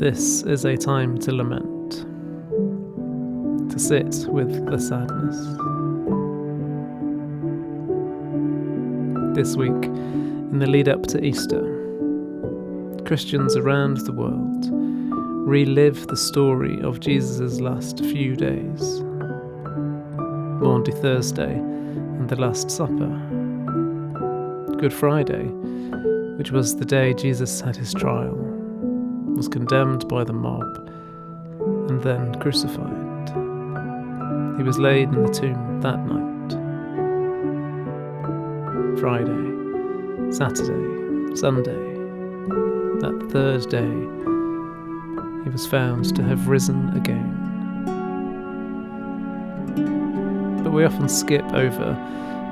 This is a time to lament, to sit with the sadness. This week, in the lead up to Easter, Christians around the world relive the story of Jesus' last few days. Maundy Thursday and the Last Supper. Good Friday, which was the day Jesus had his trial, was condemned by the mob, and then crucified. He was laid in the tomb that night. Friday, Saturday, Sunday, that third day, he was found to have risen again. But we often skip over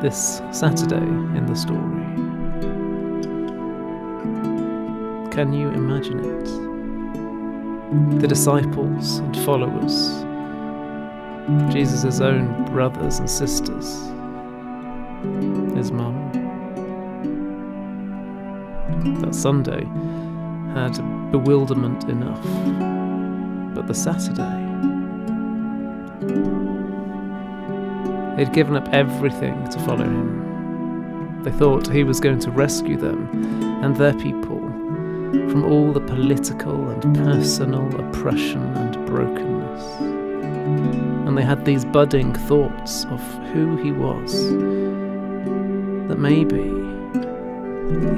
this Saturday in the story. Can you imagine it? The disciples and followers, Jesus' own brothers and sisters, his mum. That Sunday had bewilderment enough, but the Saturday, they'd given up everything to follow him. They thought he was going to rescue them and their people from all the political and personal oppression and brokenness. And they had these budding thoughts of who he was, that maybe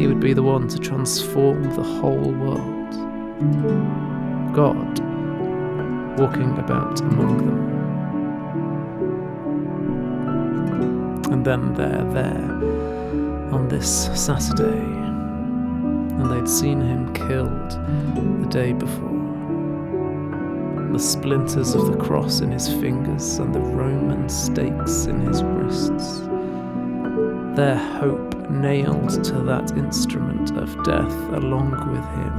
he would be the one to transform the whole world. God walking about among them. And then they're there on this Saturday, and they'd seen him killed the day before. The splinters of the cross in his fingers and the Roman stakes in his wrists. Their hope nailed to that instrument of death along with him.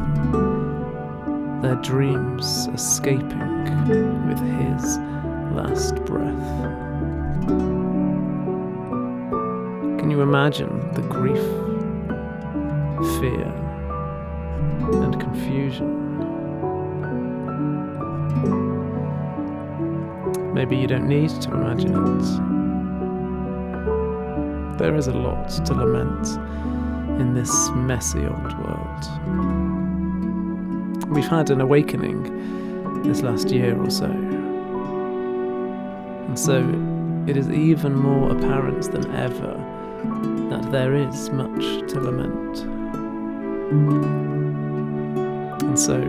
Their dreams escaping with his last breath. Can you imagine the grief, fear, and confusion? Maybe you don't need to imagine it. There is a lot to lament in this messy old world. We've had an awakening this last year or so. And so it is even more apparent than ever that there is much to lament. And so,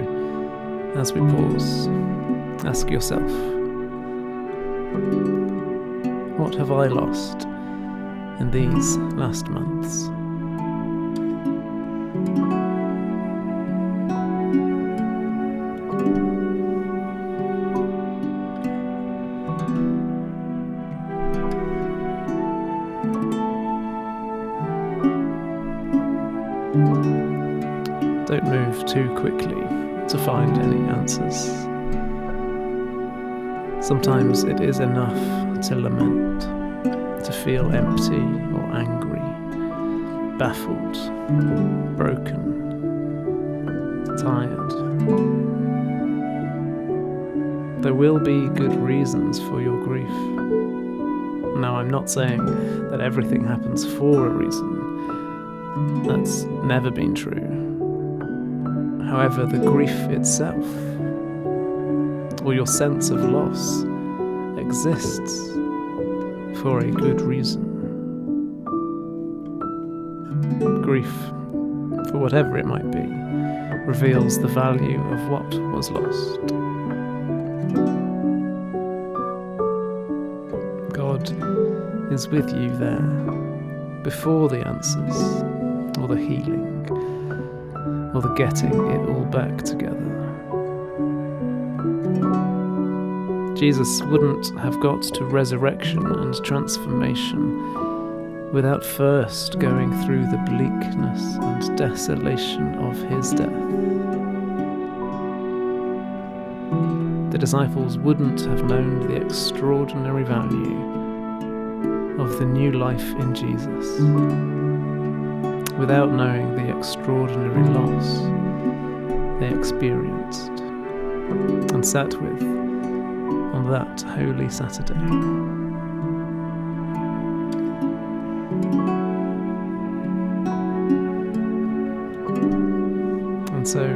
as we pause, ask yourself, what have I lost in these last months? Don't move too quickly to find any answers. Sometimes it is enough to lament, to feel empty or angry, baffled, broken, tired. There will be good reasons for your grief. Now, I'm not saying that everything happens for a reason. That's never been true. However, the grief itself, or your sense of loss, exists for a good reason. Grief, for whatever it might be, reveals the value of what was lost. God is with you there, before the answers, or the healing, or the getting it all back together. Jesus wouldn't have got to resurrection and transformation without first going through the bleakness and desolation of his death. The disciples wouldn't have known the extraordinary value of the new life in Jesus without knowing the extraordinary loss they experienced. and sat with on that holy Saturday. And so,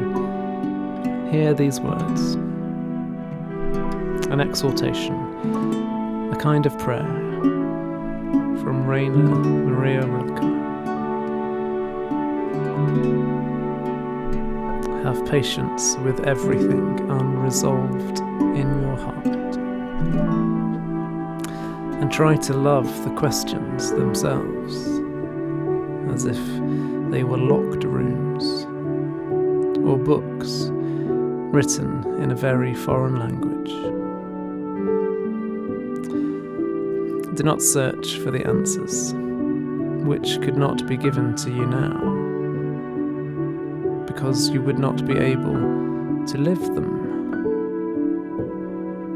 hear these words, an exhortation, a kind of prayer from Rainer Maria Rilke. Have patience with everything unresolved in your heart, and try to love the questions themselves as if they were locked rooms or books written in a very foreign language. Do not search for the answers, which could not be given to you now, because you would not be able to live them.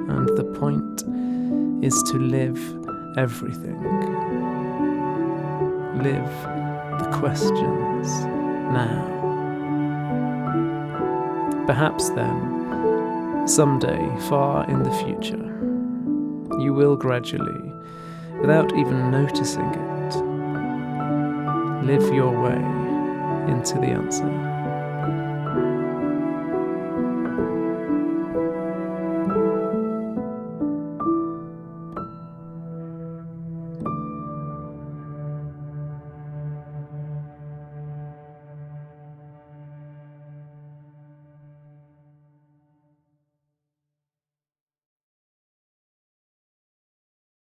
And the point is to live everything. Live the questions now. Perhaps then, someday far in the future, you will gradually, without even noticing it, live your way into the answer.